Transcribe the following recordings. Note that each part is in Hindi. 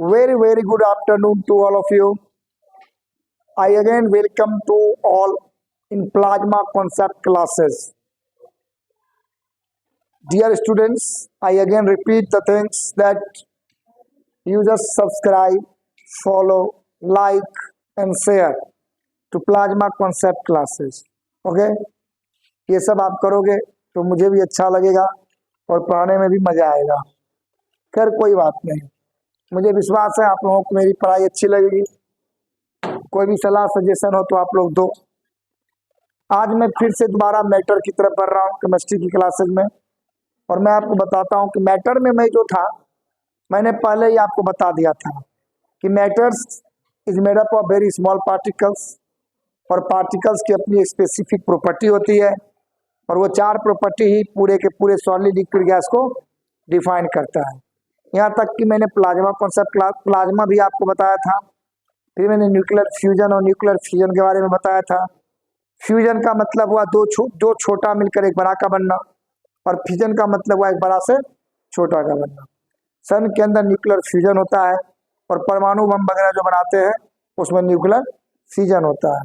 Very good afternoon to all of you. I again welcome to all in plasma concept classes. Dear students, I again repeat the things that you just subscribe, follow, like and share to plasma concept classes. Okay? ये सब आप करोगे तो मुझे भी अच्छा लगेगा और पढ़ाने में भी मजा आएगा. खैर कोई बात नहीं, मुझे विश्वास है आप लोगों को मेरी पढ़ाई अच्छी लगेगी. कोई भी सलाह सजेशन हो तो आप लोग दो. आज मैं फिर से दोबारा मैटर की तरफ बढ़ रहा हूँ केमिस्ट्री की क्लासेस में, और मैं आपको बताता हूँ कि मैटर में मैं जो था मैंने पहले ही आपको बता दिया था कि matters is made up of very small particles, और पार्टिकल्स की अपनी स्पेसिफिक प्रॉपर्टी होती है, और वो चार प्रॉपर्टी ही पूरे के पूरे सॉलिड लिक्विड गैस को डिफाइन करता है. यहाँ तक कि मैंने प्लाज्मा कॉन्सेप्ट प्लाज्मा भी आपको बताया था. फिर मैंने न्यूक्लियर फ्यूजन और न्यूक्लियर फ्यूजन के बारे में बताया था. फ्यूजन का मतलब हुआ दो छोटा मिलकर एक बड़ा का बनना, और फ्यूजन का मतलब हुआ एक बड़ा से छोटा का बनना. सन के अंदर न्यूक्लियर फ्यूजन होता है, और परमाणु बम वगैरह जो बनाते हैं उसमें न्यूक्लियर फ्यूजन होता है.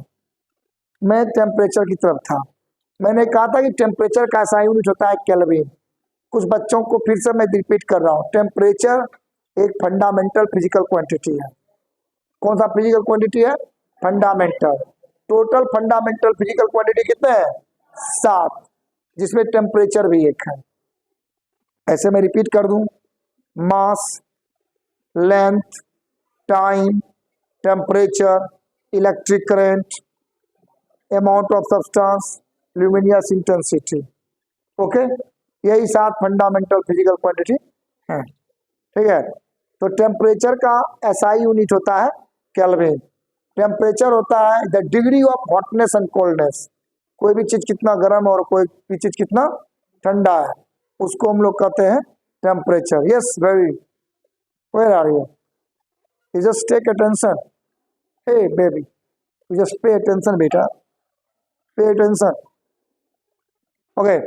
मैं टेम्परेचर की तरफ था. मैंने कहा था कि टेम्परेचर का ऐसा यूनिट होता है केल्विन. कुछ बच्चों को फिर से मैं रिपीट कर रहा हूँ, टेम्परेचर एक फंडामेंटल फिजिकल क्वांटिटी है. कौन सा फिजिकल क्वांटिटी है? Fundamental. Total fundamental physical quantity कितने हैं? 7, जिसमें टेम्परेचर भी एक है. ऐसे मैं रिपीट कर दूं, mass, length, time, temperature, electric current, amount of substance, luminous intensity. Okay, यही 7 फंडामेंटल फिजिकल क्वांटिटी है. ठीक है. तो टेम्परेचर का एसआई यूनिट होता है केल्विन. टेम्परेचर होता है the degree of hotness and coldness. कोई भी चीज कितना गर्म और कोई भी चीज कितना ठंडा है, उसको हम लोग कहते हैं temperature. Yes, very. Where are you? You just take attention. Hey baby, you just pay attention बेटा, पे अटेंशन. ओके.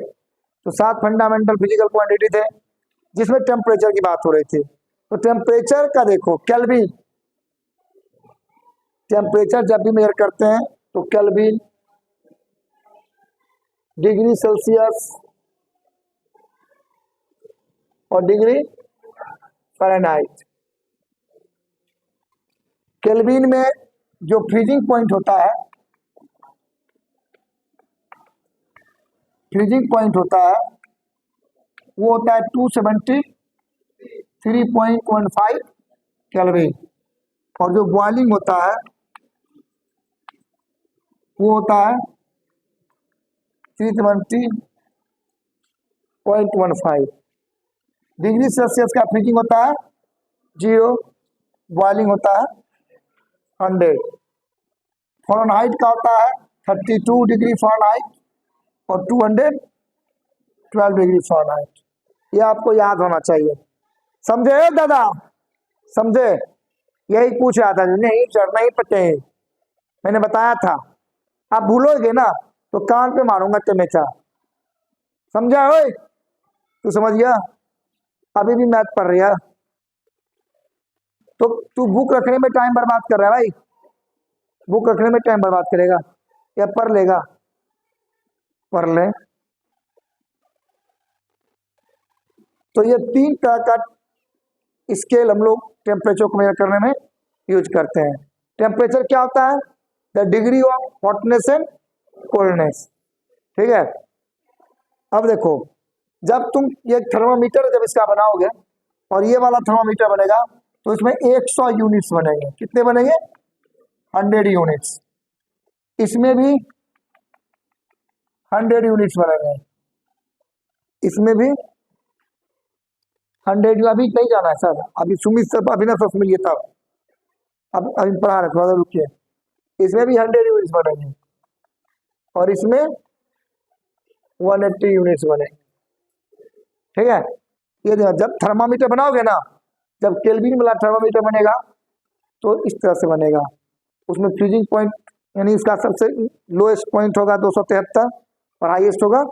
तो 7 फंडामेंटल फिजिकल क्वांटिटी थे जिसमें टेम्परेचर की बात हो रही थी. तो टेम्परेचर का देखो, केल्विन. टेम्परेचर जब भी मेजर करते हैं तो केल्विन, डिग्री सेल्सियस और डिग्री फ़ारेनहाइट. केल्विन में जो फ्रीजिंग पॉइंट होता है, फ्रीजिंग पॉइंट होता है वो होता है 273.15 केल्विन, और जो बॉइलिंग होता है वो होता है 370.15. डिग्री सेल्सियस का फ्रीजिंग होता है 0, बॉइलिंग होता है 100. फ़ारेनहाइट का होता है 32 डिग्री फ़ारेनहाइट और 212 डिग्री फ़ारेनहाइट. ये आपको याद होना चाहिए. समझे दादा? समझे? यही पूछ रहा था. नहीं सर, नहीं पते. मैंने बताया था. आप भूलोगे ना तो कान पे मारूंगा चमेचा. समझा? ओए, तू समझ गया? अभी भी मैथ पढ़ रही है तो तू बुक रखने में टाइम बर्बाद कर रहा है भाई. बुक रखने में टाइम बर्बाद करेगा या पढ़ लेगा? पढ़ ले. तो ये 3 तरह का स्केल हम लोग टेम्परेचर को मेजर करने में यूज करते हैं. टेम्परेचर क्या होता है? The degree of hotness and coldness. ठीक है. अब देखो, जब तुम ये थर्मामीटर जब इसका बनाओगे और ये वाला थर्मामीटर बनेगा तो इसमें 100 यूनिट्स बनेंगे. कितने बनेंगे? 100 यूनिट्स. इसमें भी 100 यूनिट्स बनेंगे. इसमें भी 100. अभी नहीं जाना है सर, अभी सुमित सर अभी ना सर मिलिए तब. अब अभी पढ़ा रहे, थोड़ा रुकिए. इसमें भी 100 यूनिट्स बनेंगे और इसमें 180 यूनिट्स बनेंगे. ठीक है. ये जब थर्मामीटर बनाओगे ना, जब केल्विन वाला थर्मामीटर बनेगा तो इस तरह से बनेगा. उसमें फ्रीजिंग पॉइंट यानी इसका सबसे लोएस्ट पॉइंट होगा 273 और हाईएस्ट होगा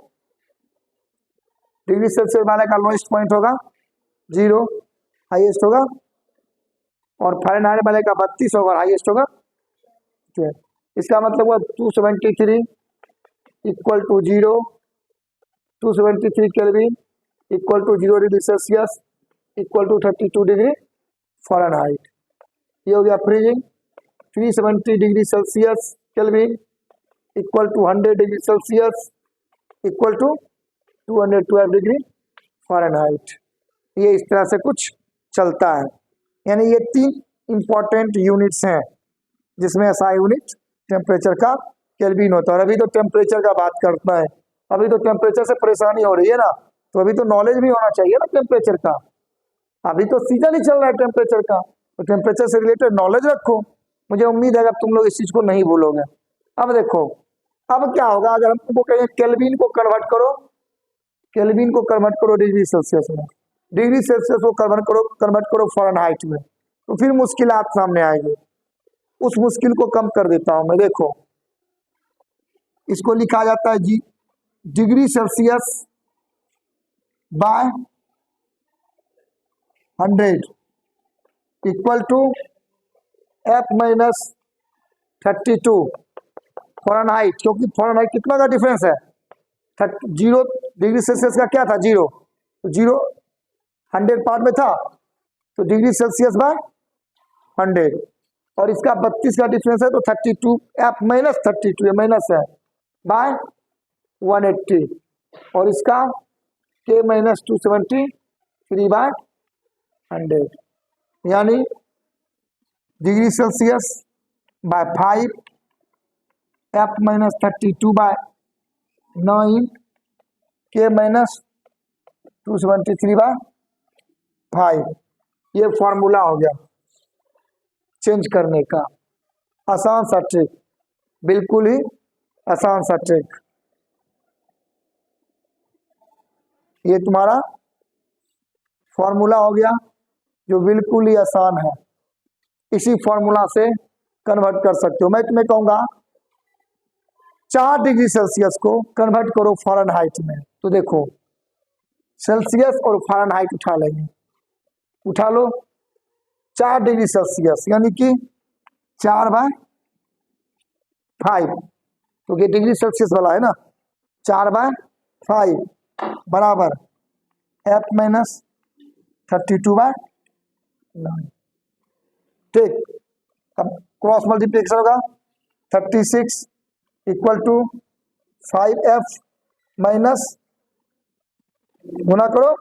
डिग्री सेल्सियस वाले का लोएस्ट पॉइंट होगा 0, हाईएस्ट होगा और फ़ारेनहाइट वाले का 32 होगा, हाईएस्ट होगा 12। इसका मतलब हुआ 273 equal to 0, 273 kelvin equal to 0 degree Celsius equal to 32 degree Fahrenheit. ये हो गया freezing. 370 degree Celsius kelvin equal to 100 degree Celsius equal to 212 degree Fahrenheit. ये इस तरह से कुछ चलता है। यानी ये 3 इंपॉर्टेंट यूनिट्स हैं जिसमें ऐसा यूनिट टेम्परेचर का केल्विन होता है। और अभी तो टेम्परेचर का बात करता है, अभी तो टेम्परेचर से परेशानी हो रही है ना, तो अभी तो नॉलेज भी होना चाहिए ना टेम्परेचर का। अभी तो सीजन ही चल रहा है टेम्परेचर का, तो टेम्परेचर से रिलेटेड नॉलेज रखो। मुझे उम्मीद है कि तुम लोग इस चीज़ को नहीं भूलोगे। अब देखो, अब क्या होगा अगर हम तुमको कहें केल्विन को कन्वर्ट करो, केल्विन को कन्वर्ट करो डिग्री सेल्सियस में, डिग्री सेल्सियस को कन्वर्ट करो फ़ारेनहाइट में, तो फिर मुश्किलात सामने आएगी। उस मुश्किल को कम कर देता हूं मैं। देखो, इसको लिखा जाता है जी degree Celsius by 100 equal to F minus 32 Fahrenheit. क्योंकि फ़ारेनहाइट कितना का डिफरेंस है, 0 डिग्री सेल्सियस का क्या था, 0, तो 0 100 पार्ट में था, तो डिग्री सेल्सियस बाय 100, और इसका 32 का डिफरेंस है, तो 32 F माइनस 32, ये माइनस है, बाय 180, और इसका K माइनस 273 बाय 100, यानी degree Celsius by 5 F minus 32 by 9 K minus 273 by 5। ये फॉर्मूला हो गया चेंज करने का। आसान सा ट्रिक, बिल्कुल ही आसान सा ट्रिक। ये तुम्हारा फॉर्मूला हो गया जो बिल्कुल ही आसान है। इसी फॉर्मूला से कन्वर्ट कर सकते हो। मैं तुम्हें कहूँगा 4 डिग्री सेल्सियस को कन्वर्ट करो फ़ारेनहाइट में, तो देखो सेल्सियस और फ़ारेनहाइट उठा लेंगे, उठा लो 4 डिग्री सेल्सियस यानी कि 4/5, तो ये डिग्री सेल्सियस वाला है ना, 4/5 बराबर F माइनस 32/9। ठीक, अब क्रॉस मल्टीप्लिकेशन होगा, 36 इक्वल टू 5F माइनस, गुना करो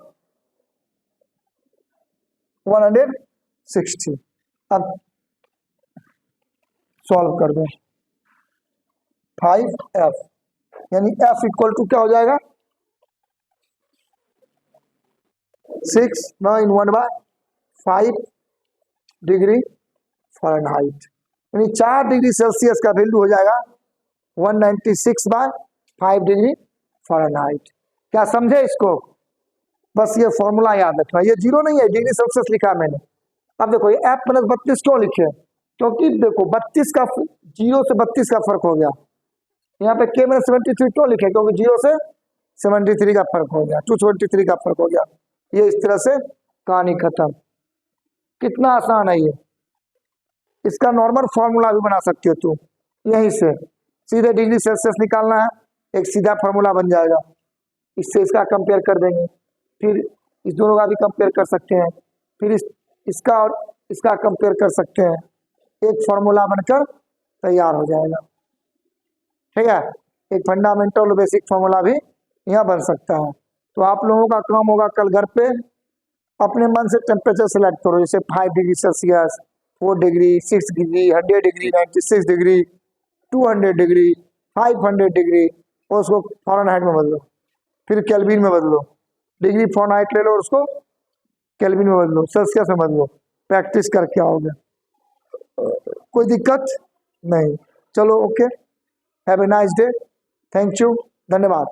160। अब सॉल्व कर दो, 5F यानी F इक्वल टू क्या हो जाएगा, 691/5 डिग्री फ़ारेनहाइट, यानी 4 डिग्री सेल्सियस का वैल्यू हो जाएगा 196/5 डिग्री फ़ारेनहाइट। क्या समझे इसको? बस ये फॉर्मूला याद रखना। ये 0 नहीं है, डिग्री सेल्सियस लिखा मैंने। अब देखो ये F माइनस 32 क्यों लिखे, क्योंकि देखो 32 का 0 से 32 का फर्क हो गया। यहाँ पे K माइनस 73 क्यों लिखे, क्योंकि 0 से 73 का फर्क हो गया, 273 का फर्क हो गया। ये इस तरह से कहानी खत्म। कितना आसान है ये। इसका नॉर्मल फॉर्मूला भी बना सकते हो तुम, यहीं से सीधे डिग्री सेल्सियस निकालना है, एक सीधा फॉर्मूला बन जाएगा। इससे इसका कंपेयर कर देंगे, फिर इस दोनों का भी कंपेयर कर सकते हैं, फिर इसका और इसका कंपेयर कर सकते हैं, एक फॉर्मूला बनकर तैयार हो जाएगा। ठीक है, एक फंडामेंटल बेसिक फॉर्मूला भी यहाँ बन सकता है। तो आप लोगों का काम होगा कल घर पे अपने मन से टेम्परेचर सेलेक्ट करो, जैसे 5 degree Celsius, 4 degree, 6 degree, 100 degree, 96 degree, 200 degree, 500 degree, और उसको फ़ारेनहाइट में बदलो, फिर केल्विन में बदलो। डिग्री फ़ारेनहाइट ले लो और उसको केल्विन में बदलो, सेल्सियस में बदलो, प्रैक्टिस करके आओगे, कोई दिक्कत नहीं। चलो okay, have a nice day, thank you, धन्यवाद।